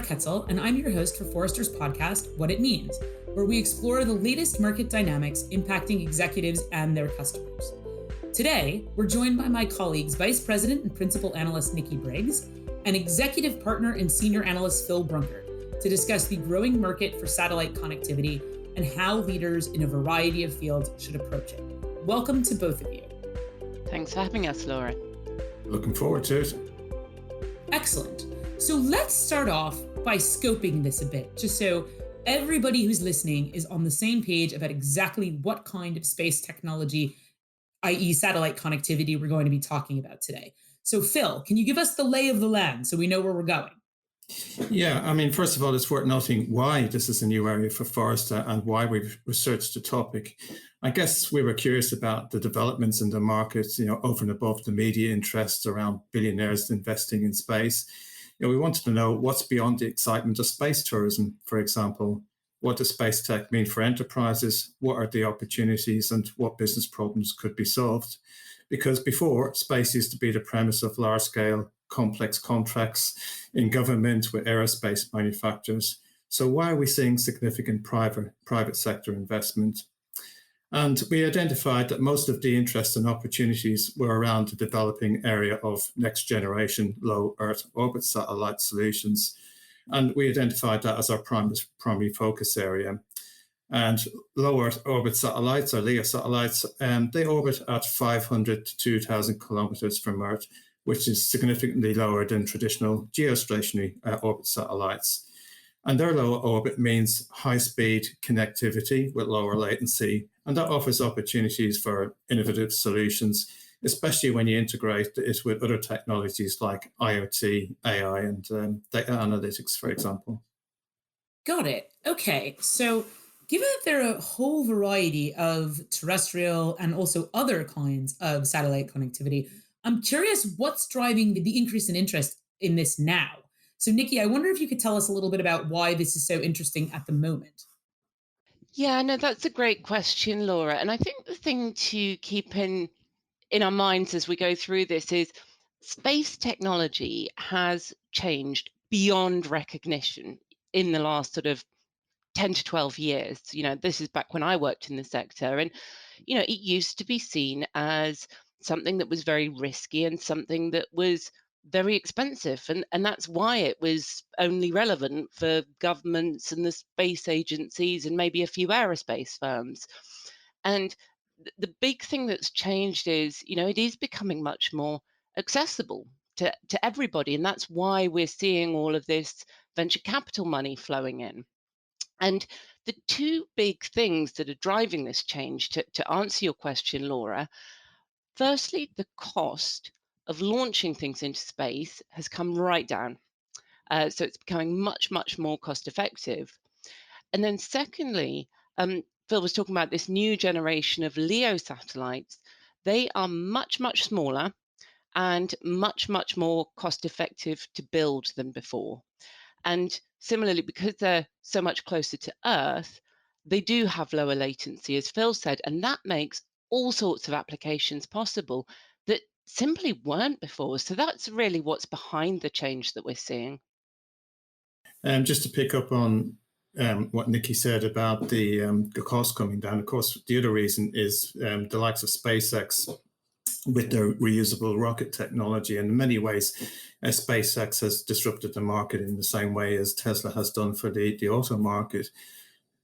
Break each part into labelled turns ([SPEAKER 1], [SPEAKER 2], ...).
[SPEAKER 1] Ketzel, and I'm your host for Forrester's podcast, What It Means, where we explore the latest market dynamics impacting executives and their customers. Today, we're joined by my colleagues, Vice President and Principal Analyst Nikki Briggs, and Executive Partner and Senior Analyst Phil Brunker, to discuss the growing market for satellite connectivity and how leaders in a variety of fields should approach it. Welcome to both of you.
[SPEAKER 2] Thanks for having us, Laura.
[SPEAKER 3] Looking forward to it.
[SPEAKER 1] Excellent. So let's start off by scoping this a bit, just so everybody who's listening is on the same page about exactly what kind of space technology, i.e. satellite connectivity, we're going to be talking about today. So Phil, can you give us the lay of the land so we know where we're going?
[SPEAKER 3] Yeah, first of all, it's worth noting why this is a new area for Forrester and why we've researched the topic. I guess we were curious about the developments in the markets, over and above the media interests around billionaires investing in space. We wanted to know what's beyond the excitement of space tourism, for example. What does space tech mean for enterprises? What are the opportunities and what business problems could be solved? Because before, space used to be the premise of large-scale, complex contracts in government with aerospace manufacturers. So why are we seeing significant private sector investment? And we identified that most of the interest and opportunities were around the developing area of next generation low Earth orbit satellite solutions. And we identified that as our primary focus area. And low Earth orbit satellites, or LEO satellites, they orbit at 500 to 2,000 kilometers from Earth, which is significantly lower than traditional geostationary orbit satellites. And their lower orbit means high-speed connectivity with lower latency, and that offers opportunities for innovative solutions, especially when you integrate it with other technologies like IoT, AI, and data analytics, for example.
[SPEAKER 1] Got it. Okay, so given that there are a whole variety of terrestrial and also other kinds of satellite connectivity, I'm curious what's driving the increase in interest in this now. So, Nikki, I wonder if you could tell us a little bit about why this is so interesting at the moment.
[SPEAKER 2] Yeah, no, that's a great question, Laura. And I think the thing to keep in our minds as we go through this is space technology has changed beyond recognition in the last sort of 10 to 12 years. This is back when I worked in the sector. And, it used to be seen as something that was very risky and something that was very expensive. And that's why it was only relevant for governments and the space agencies and maybe a few aerospace firms. And the big thing that's changed is, it is becoming much more accessible to everybody. And that's why we're seeing all of this venture capital money flowing in. And the two big things that are driving this change, to answer your question, Laura, firstly, the cost of launching things into space has come right down. So it's becoming much, much more cost effective. And then secondly, Phil was talking about this new generation of LEO satellites. They are much, much smaller and much, much more cost effective to build than before. And similarly, because they're so much closer to Earth, they do have lower latency, as Phil said, and that makes all sorts of applications possible that simply weren't before. So that's really what's behind the change that we're seeing.
[SPEAKER 3] Just to pick up on what Nikki said about the cost coming down, of course, the other reason is the likes of SpaceX with their reusable rocket technology. And in many ways, SpaceX has disrupted the market in the same way as Tesla has done for the auto market.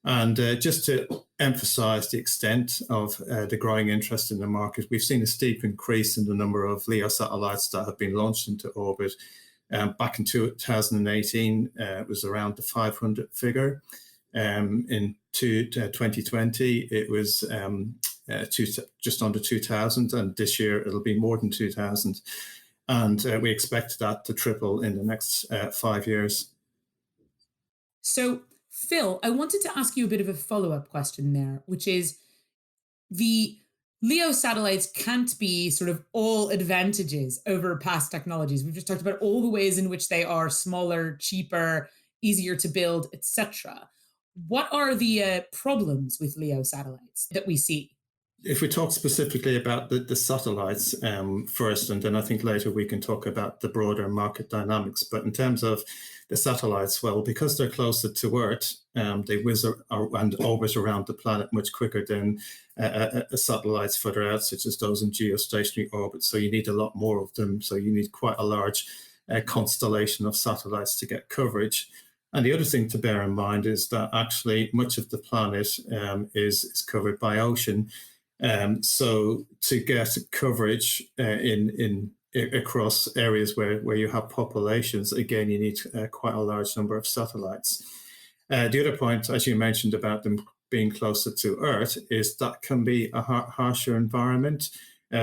[SPEAKER 3] And just to emphasize the extent of the growing interest in the market, we've seen a steep increase in the number of LEO satellites that have been launched into orbit. Back in 2018, it was around the 500 figure. In 2020, it was just under 2,000, and this year it'll be more than 2,000. And we expect that to triple in the next 5 years.
[SPEAKER 1] So, Phil, I wanted to ask you a bit of a follow-up question there, which is the LEO satellites can't be sort of all advantages over past technologies. We've just talked about all the ways in which they are smaller, cheaper, easier to build, etc. What are the problems with LEO satellites that we see?
[SPEAKER 3] if we talk specifically about the satellites first, and then I think later we can talk about the broader market dynamics. But in terms of the satellites, well, because they're closer to Earth, they whiz and orbit around the planet much quicker than satellites further out, such as those in geostationary orbit. So you need a lot more of them. So you need quite a large constellation of satellites to get coverage. And the other thing to bear in mind is that actually much of the planet is covered by ocean. So to get coverage in across areas where you have populations, again, you need quite a large number of satellites. The other point, as you mentioned, about them being closer to Earth, is that can be a harsher environment.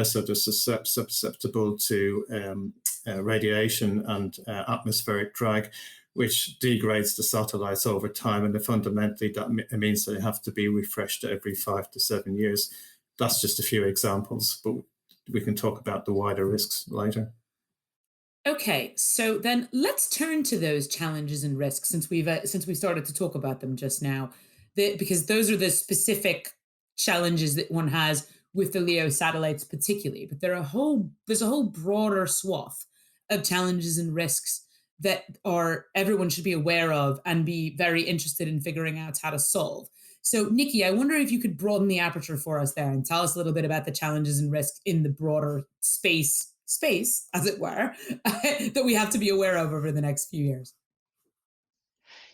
[SPEAKER 3] So they're susceptible to radiation and atmospheric drag, which degrades the satellites over time. And fundamentally, that means they have to be refreshed every 5 to 7 years. That's just a few examples, but we can talk about the wider risks later.
[SPEAKER 1] Okay, so then let's turn to those challenges and risks since we started to talk about them just now, because those are the specific challenges that one has with the LEO satellites particularly. But there's a whole broader swath of challenges and risks that are everyone should be aware of and be very interested in figuring out how to solve. So, Nikki, I wonder if you could broaden the aperture for us there and tell us a little bit about the challenges and risks in the broader space, as it were, that we have to be aware of over the next few years.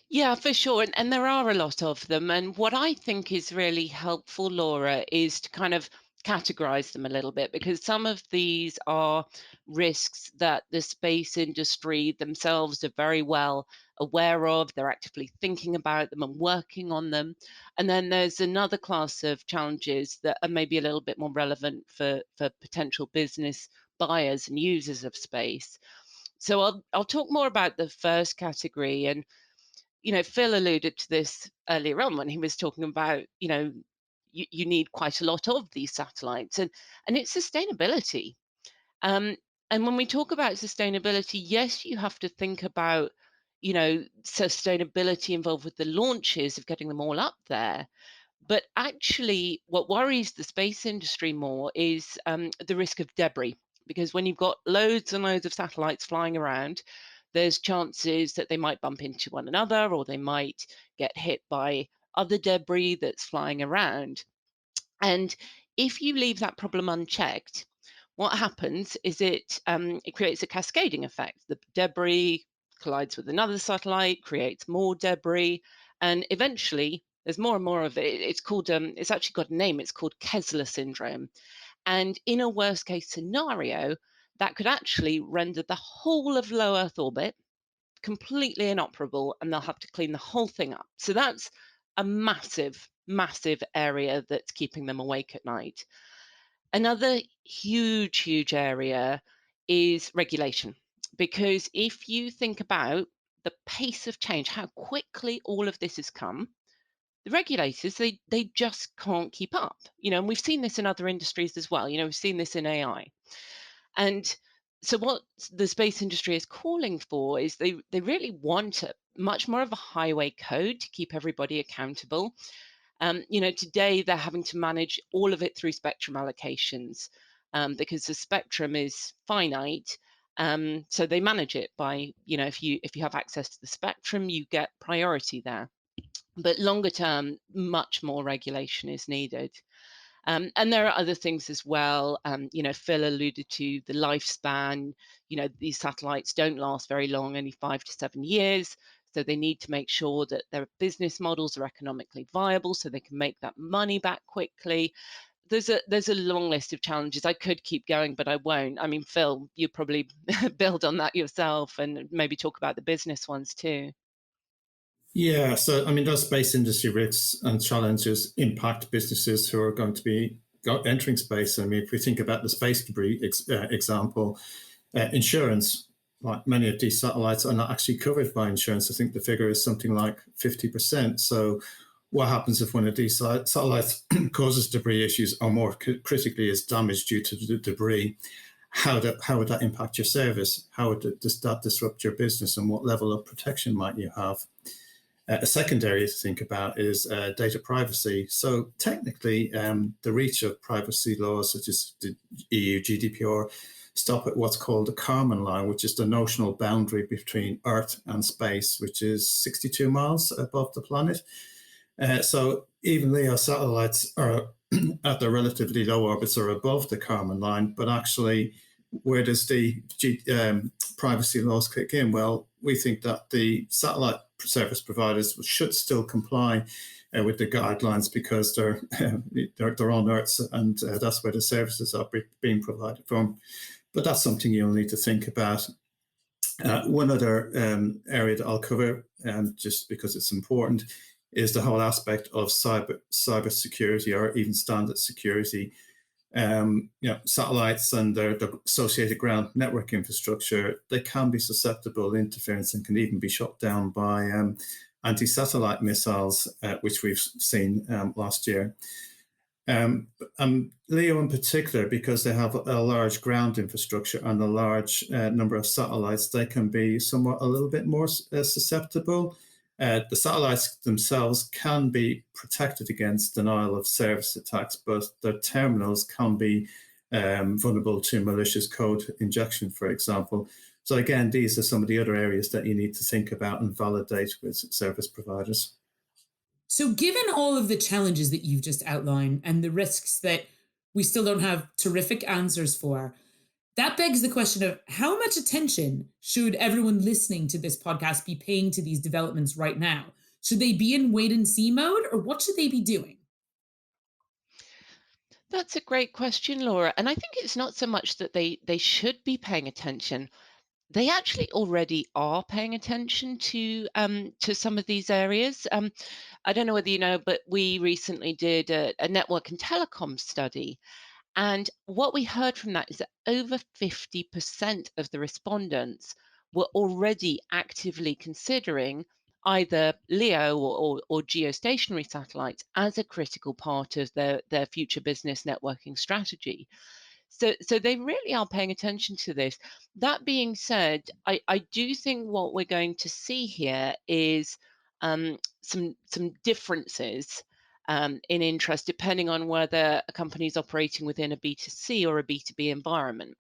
[SPEAKER 2] Yeah, for sure. And there are a lot of them. And what I think is really helpful, Laura, is to kind of categorize them a little bit because some of these are risks that the space industry themselves are very well aware of. They're actively thinking about them and working on them. And then there's another class of challenges that are maybe a little bit more relevant for potential business buyers and users of space. So I'll talk more about the first category. And Phil alluded to this earlier on when he was talking about, you need quite a lot of these satellites and it's sustainability. Um, and when we talk about sustainability, yes, you have to think about, sustainability involved with the launches of getting them all up there. But actually, what worries the space industry more is the risk of debris. Because when you've got loads and loads of satellites flying around, there's chances that they might bump into one another or they might get hit by other debris that's flying around. And if you leave that problem unchecked, what happens is it creates a cascading effect. The debris collides with another satellite, creates more debris, and eventually there's more and more of it. It's called it's actually got a name. It's called Kessler syndrome. And in a worst case scenario, that could actually render the whole of low Earth orbit completely inoperable and they'll have to clean the whole thing up. So that's a massive, massive area that's keeping them awake at night. Another huge, huge area is regulation. Because if you think about the pace of change, how quickly all of this has come, the regulators, they just can't keep up. And we've seen this in other industries as well. We've seen this in AI. And so what the space industry is calling for is they really want much more of a highway code to keep everybody accountable. Today they're having to manage all of it through spectrum allocations because the spectrum is finite. So they manage it by, if you have access to the spectrum, you get priority there. But longer term, much more regulation is needed. And there are other things as well. Phil alluded to the lifespan. These satellites don't last very long, only 5 to 7 years. So they need to make sure that their business models are economically viable so they can make that money back quickly. There's a long list of challenges. I could keep going, but I won't. I mean, Phil, you probably build on that yourself and maybe talk about the business ones too.
[SPEAKER 3] Yeah, so I mean, those space industry risks and challenges impact businesses who are going to be entering space. I mean, if we think about the space debris example, insurance, like many of these satellites are not actually covered by insurance. I think the figure is something like 50%. So what happens if one of these satellites causes debris issues or more critically is damaged due to the debris? How would that impact your service? How would that disrupt your business and what level of protection might you have? A second area to think about is data privacy. So technically, the reach of privacy laws such as the EU GDPR stop at what's called the Kármán line, which is the notional boundary between Earth and space, which is 62 miles above the planet. So even LEO satellites are at the relatively low orbits or above the Kármán line, but actually, where does the privacy laws kick in? Well, we think that the satellite service providers should still comply with the guidelines because they're on Earth, and that's where the services are being provided from. But that's something you'll need to think about. One other area that I'll cover, just because it's important, is the whole aspect of cyber security, or even standard security. Satellites and their associated ground network infrastructure, they can be susceptible to interference and can even be shot down by anti-satellite missiles, which we've seen last year. LEO in particular, because they have a large ground infrastructure and a large number of satellites, they can be somewhat a little bit more susceptible. The satellites themselves can be protected against denial of service attacks, but their terminals can be vulnerable to malicious code injection, for example. So again, these are some of the other areas that you need to think about and validate with service providers.
[SPEAKER 1] So, given all of the challenges that you've just outlined and the risks that we still don't have terrific answers for, that begs the question of how much attention should everyone listening to this podcast be paying to these developments right now? Should they be in wait and see mode, or what should they be doing?
[SPEAKER 2] That's a great question, Laura. And I think it's not so much that they should be paying attention. They actually already are paying attention to some of these areas. I don't know whether you know, but we recently did a network and telecom study. And what we heard from that is that over 50% of the respondents were already actively considering either LEO or geostationary satellites as a critical part of their future business networking strategy. So they really are paying attention to this. That being said, I do think what we're going to see here is some differences in interest depending on whether a company is operating within a B2C or a B2B environment.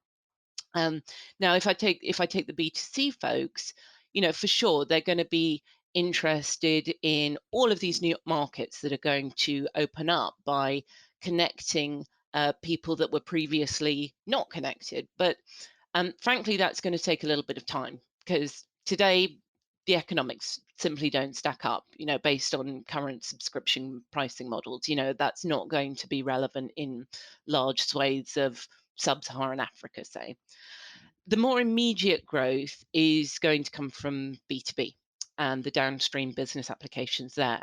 [SPEAKER 2] Now, if I take the B2C folks, for sure they're going to be interested in all of these new markets that are going to open up by connecting people that were previously not connected. But frankly, that's going to take a little bit of time because today the economics simply don't stack up, based on current subscription pricing models. That's not going to be relevant in large swathes of sub-Saharan Africa, say. The more immediate growth is going to come from B2B and the downstream business applications there.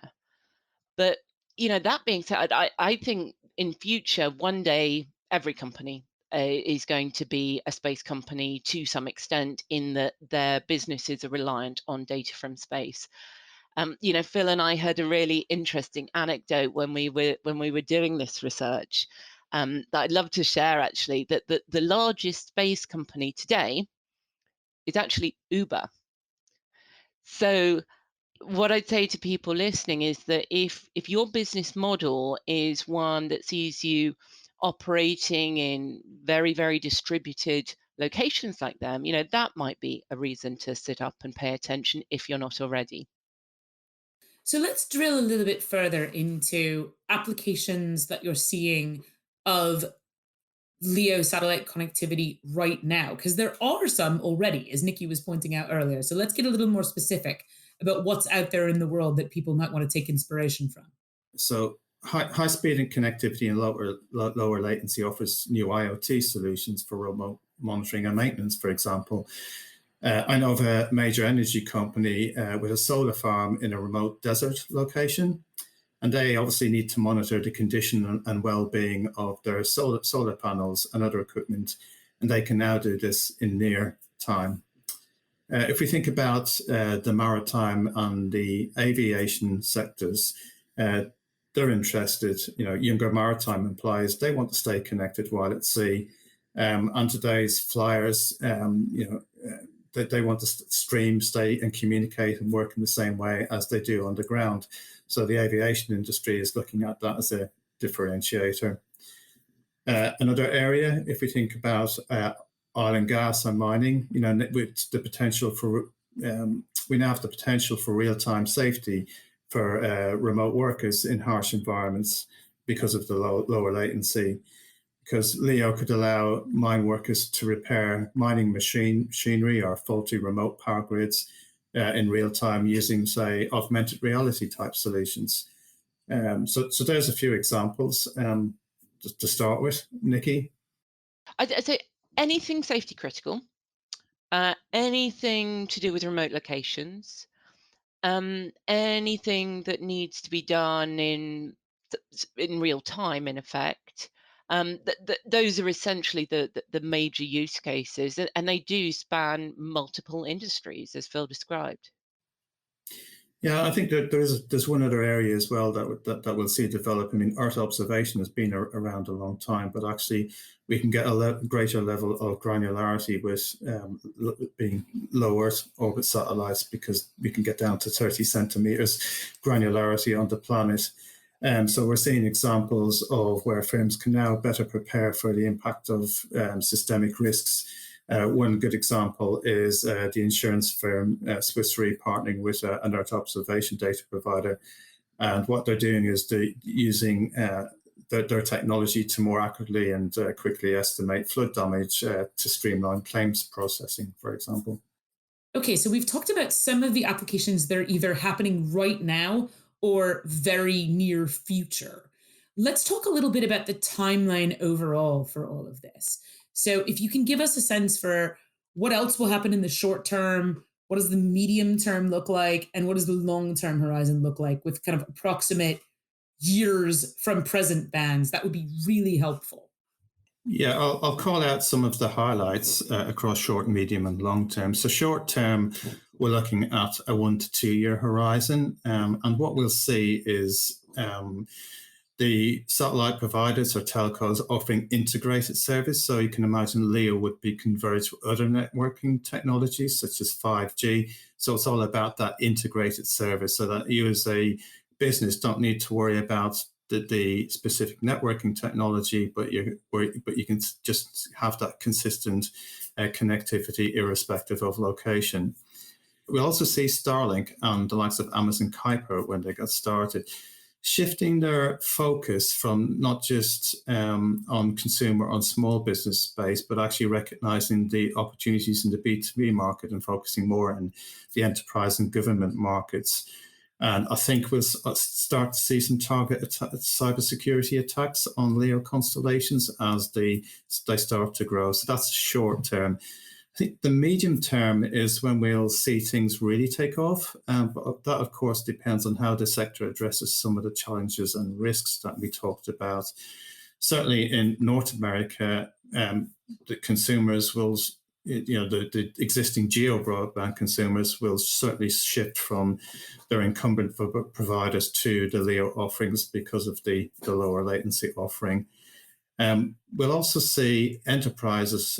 [SPEAKER 2] But that being said, I think in future, one day, every company is going to be a space company to some extent, in that their businesses are reliant on data from space. Phil and I had a really interesting anecdote when we were doing this research that I'd love to share. Actually, that the largest space company today is actually Uber. So what I'd say to people listening is that if your business model is one that sees you operating in very, very distributed locations like them, that might be a reason to sit up and pay attention if you're not already.
[SPEAKER 1] So let's drill a little bit further into applications that you're seeing of LEO satellite connectivity right now, because there are some already, as Nikki was pointing out earlier. So let's get a little more specific about what's out there in the world that people might want to take inspiration from.
[SPEAKER 3] So high speed and connectivity and lower latency offers new IoT solutions for remote monitoring and maintenance, for example. I know of a major energy company with a solar farm in a remote desert location, and they obviously need to monitor the condition and well-being of their solar panels and other equipment, and they can now do this in near time. If we think about the maritime and the aviation sectors, they're interested. Younger maritime employees, they want to stay connected while at sea. And today's flyers, they want to stream, stay, and communicate and work in the same way as they do on the ground. So the aviation industry is looking at that as a differentiator. Another area, if we think about oil and gas and mining, with the potential for we now have the potential for real-time safety for remote workers in harsh environments because of the lower latency. Because LEO could allow mine workers to repair mining machinery or faulty remote power grids in real time using, say, augmented reality type solutions. So there's a few examples to start with, Nikki.
[SPEAKER 2] I'd say anything safety critical, anything to do with remote locations, anything that needs to be done in real time, in effect. Those are essentially the major use cases, and they do span multiple industries, as Phil described.
[SPEAKER 3] Yeah, I think that there's one other area as well that we'll see develop. I mean, Earth observation has been around a long time, but actually we can get a greater level of granularity with being low Earth orbit satellites, because we can get down to 30 centimeters granularity on the planet. So we're seeing examples of where firms can now better prepare for the impact of systemic risks. One good example is the insurance firm Swiss Re partnering with an Earth observation data provider. And what they're doing is using their technology to more accurately and quickly estimate flood damage to streamline claims processing, for example.
[SPEAKER 1] Okay, so we've talked about some of the applications that are either happening right now or very near future. Let's talk a little bit about the timeline overall for all of this. So, if you can give us a sense for what else will happen in the short term, what does the medium term look like, and what does the long term horizon look like with kind of approximate years from present bands, that would be really helpful.
[SPEAKER 3] Yeah, I'll call out some of the highlights across short, medium, and long term. So, short term, we're looking at a 1 to 2 year horizon. And what we'll see is the satellite providers or telcos offering integrated service. So, you can imagine LEO would be converged with other networking technologies such as 5G. So, it's all about that integrated service so that you as a business don't need to worry about the specific networking technology, but you can just have that consistent connectivity irrespective of location. We also see Starlink and the likes of Amazon Kuiper, when they got started, shifting their focus from not just on consumer, on small business space, but actually recognizing the opportunities in the B2B market and focusing more on the enterprise and government markets. And I think we'll start to see some target cybersecurity attacks on LEO constellations as they start to grow. So that's short term. I think the medium term is when we'll see things really take off. But that, of course, depends on how the sector addresses some of the challenges and risks that we talked about. Certainly in North America, the consumers will, the existing geo broadband consumers will certainly shift from their incumbent providers to the LEO offerings because of the lower latency offering. We'll also see enterprises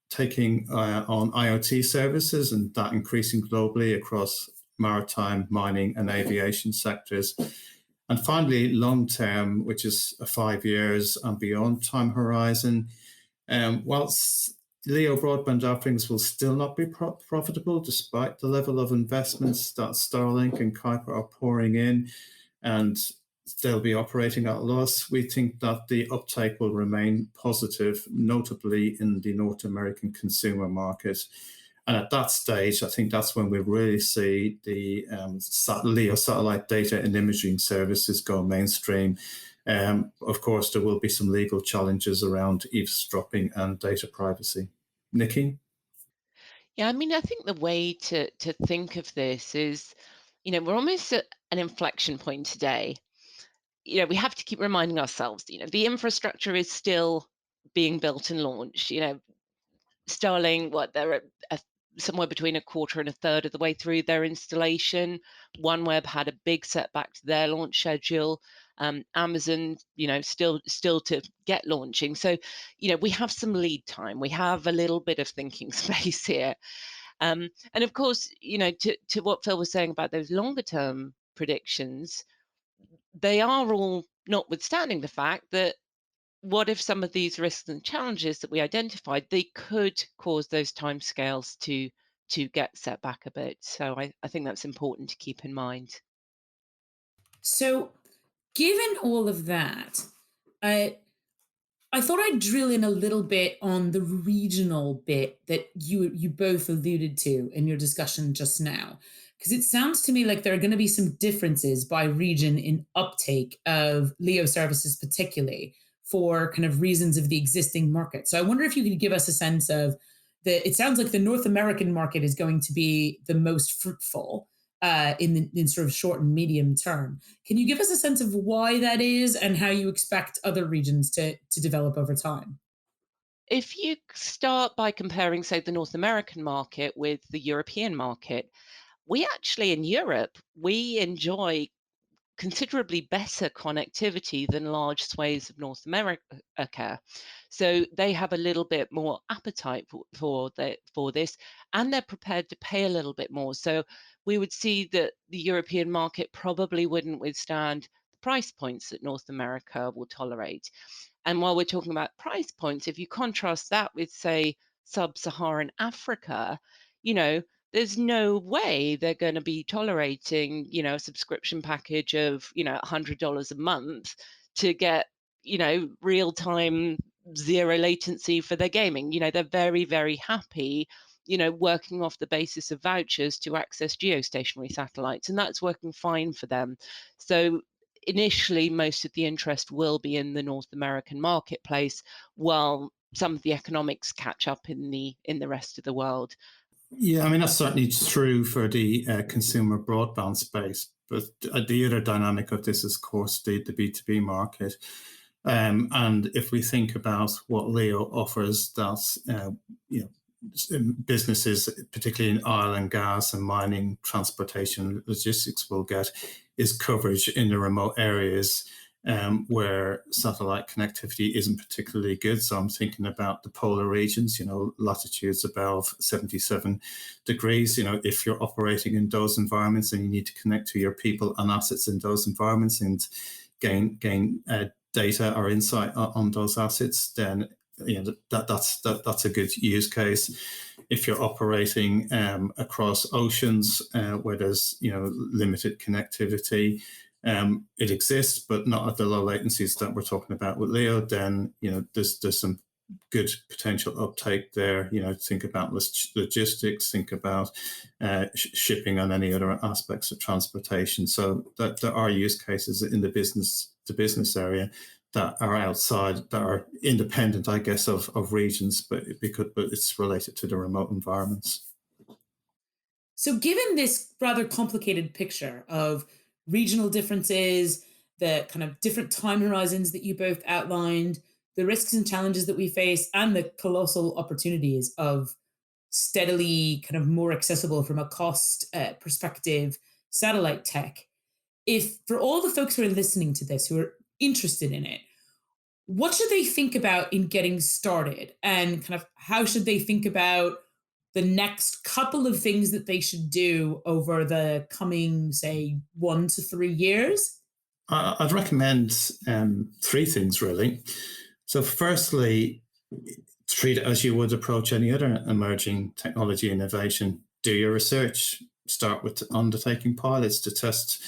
[SPEAKER 3] taking on IoT services, and that increasing globally across maritime, mining, and aviation sectors. And finally, long term, which is a 5 years and beyond time horizon, whilst LEO broadband offerings will still not be profitable despite the level of investments that Starlink and Kuiper are pouring in, and they'll be operating at a loss. We think that the uptake will remain positive, notably in the North American consumer market. And at that stage, I think that's when we really see the LEO satellite data and imaging services go mainstream. Of course, there will be some legal challenges around eavesdropping and data privacy. Nikki?
[SPEAKER 2] Yeah, I mean, I think the way to think of this is, we're almost at an inflection point today. We have to keep reminding ourselves, the infrastructure is still being built and launched. Starlink, what they're at somewhere between a quarter and a third of the way through their installation. OneWeb had a big setback to their launch schedule. Amazon, still to get launching. So, we have some lead time. We have a little bit of thinking space here. And of course, to what Phil was saying about those longer term predictions, they are all notwithstanding the fact that what if some of these risks and challenges that we identified, they could cause those timescales to get set back a bit. So I think that's important to keep in mind.
[SPEAKER 1] So, given all of that, I I thought I'd drill in a little bit on the regional bit that you both alluded to in your discussion just now, because it sounds to me like there are going to be some differences by region in uptake of Leo services, particularly for kind of reasons of the existing market. So I wonder if you could give us a sense of the. It sounds like the North American market is going to be the most fruitful in sort of short and medium term. Can you give us a sense of why that is and how you expect other regions to develop over time?
[SPEAKER 2] If you start by comparing, say, the North American market with the European market, we actually in Europe, we enjoy considerably better connectivity than large swathes of North America. So they have a little bit more appetite for this, and they're prepared to pay a little bit more. So we would see that the European market probably wouldn't withstand the price points that North America will tolerate. And while we're talking about price points, if you contrast that with, say, sub-Saharan Africa, you know, there's no way they're going to be tolerating, a subscription package of, $100 a month to get, real time zero latency for their gaming. They're very, very happy, working off the basis of vouchers to access geostationary satellites, and that's working fine for them. So initially, most of the interest will be in the North American marketplace, while some of the economics catch up in the rest of the world.
[SPEAKER 3] Yeah, I mean, that's certainly true for the consumer broadband space. But the other dynamic of this is, of course, the B2B market. And if we think about what Leo offers, that businesses, particularly in oil and gas and mining, transportation, logistics, will get is coverage in the remote areas where satellite connectivity isn't particularly good. So I'm thinking about the polar regions, latitudes above 77 degrees. If you're operating in those environments and you need to connect to your people and assets in those environments and gain data or insight on those assets, then that's a good use case. If you're operating across oceans where there's limited connectivity, it exists, but not at the low latencies that we're talking about with Leo, then there's some good potential uptake there. Think about logistics, think about shipping and any other aspects of transportation. So that there are use cases in the business to business area that are outside, that are independent, I guess, of regions, but it's related to the remote environments.
[SPEAKER 1] So, given this rather complicated picture of regional differences, the kind of different time horizons that you both outlined, the risks and challenges that we face, and the colossal opportunities of steadily kind of more accessible from a cost perspective satellite tech, if for all the folks who are listening to this who are interested in it, what should they think about in getting started, and kind of how should they think about the next couple of things that they should do over the coming, say, 1 to 3 years?
[SPEAKER 3] I'd recommend three things, really. So firstly, treat it as you would approach any other emerging technology innovation. Do your research. Start with undertaking pilots to test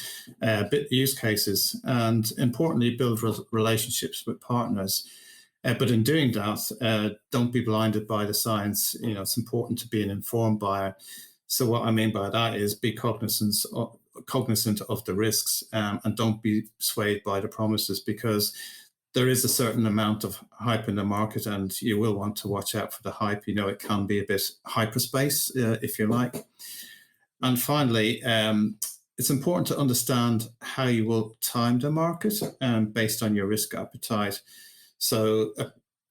[SPEAKER 3] use cases, and importantly, build relationships with partners. But in doing that, don't be blinded by the science. It's important to be an informed buyer. So what I mean by that is be cognizant of the risks, and don't be swayed by the promises, because there is a certain amount of hype in the market, and you will want to watch out for the hype. It can be a bit hyperspace, if you like. And finally, it's important to understand how you will time the market based on your risk appetite. So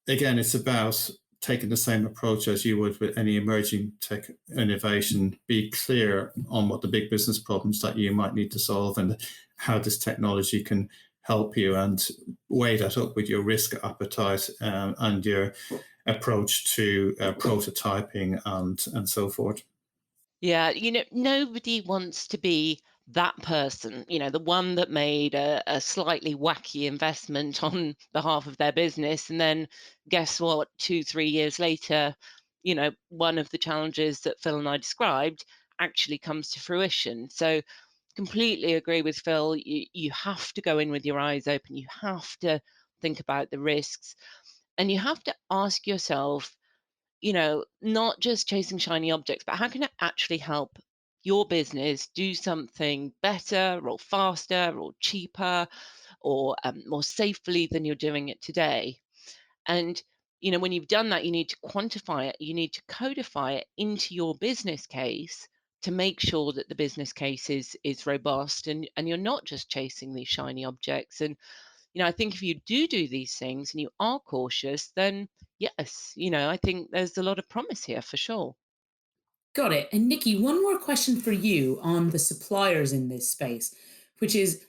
[SPEAKER 3] again, it's about taking the same approach as you would with any emerging tech innovation, be clear on what the big business problems that you might need to solve and how this technology can help you, and weigh that up with your risk appetite and your approach to prototyping and so forth.
[SPEAKER 2] Yeah, nobody wants to be that person, the one that made a slightly wacky investment on behalf of their business. And then guess what? 2, 3 years later, one of the challenges that Phil and I described actually comes to fruition. So completely agree with Phil. You have to go in with your eyes open. You have to think about the risks, and you have to ask yourself, not just chasing shiny objects, but how can it actually help your business do something better or faster or cheaper or more safely than you're doing it today? And, when you've done that, you need to quantify it, you need to codify it into your business case to make sure that the business case is robust, and you're not just chasing these shiny objects. And I think if you do these things and you are cautious, then yes, I think there's a lot of promise here for sure.
[SPEAKER 1] Got it. And Nikki, one more question for you on the suppliers in this space, which is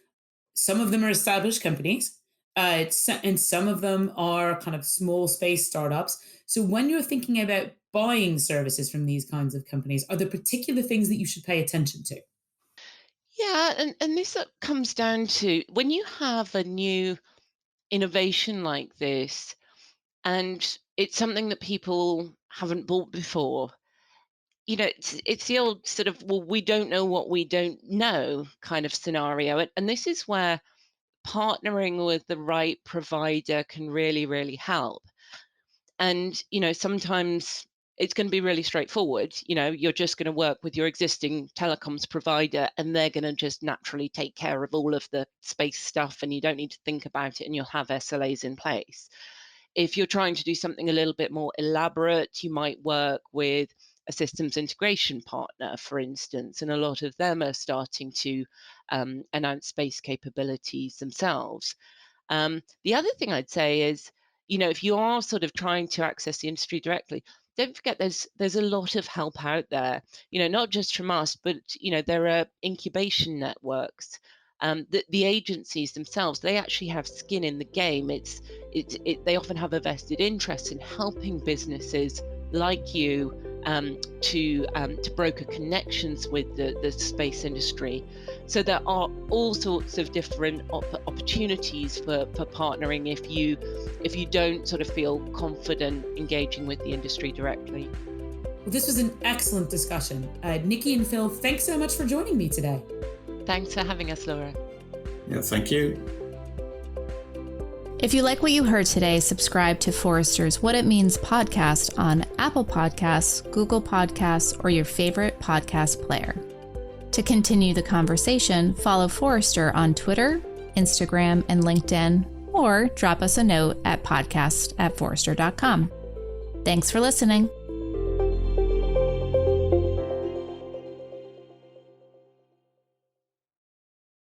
[SPEAKER 1] some of them are established companies, and some of them are kind of small space startups. So when you're thinking about buying services from these kinds of companies, are there particular things that you should pay attention to?
[SPEAKER 2] Yeah, and this comes down to when you have a new innovation like this, and it's something that people haven't bought before. It's the old sort of, well, we don't know what we don't know kind of scenario. And this is where partnering with the right provider can really, really help. And, sometimes it's going to be really straightforward. You're just going to work with your existing telecoms provider, and they're going to just naturally take care of all of the space stuff, and you don't need to think about it, and you'll have SLAs in place. If you're trying to do something a little bit more elaborate, you might work with a systems integration partner, for instance, and a lot of them are starting to announce space capabilities themselves. The other thing I'd say is, if you are sort of trying to access the industry directly, don't forget there's a lot of help out there. Not just from us, but there are incubation networks. The agencies themselves, they actually have skin in the game. They often have a vested interest in helping businesses like you to broker connections with the space industry. So there are all sorts of different opportunities for partnering if you don't sort of feel confident engaging with the industry directly.
[SPEAKER 1] Well, this was an excellent discussion. Nikki and Phil, thanks so much for joining me today.
[SPEAKER 2] Thanks for having us, Laura.
[SPEAKER 3] Yeah, thank you.
[SPEAKER 4] If you like what you heard today, subscribe to Forrester's What It Means podcast on Apple Podcasts, Google Podcasts, or your favorite podcast player. To continue the conversation, follow Forrester on Twitter, Instagram, and LinkedIn, or drop us a note at podcast@forrester.com. Thanks for listening.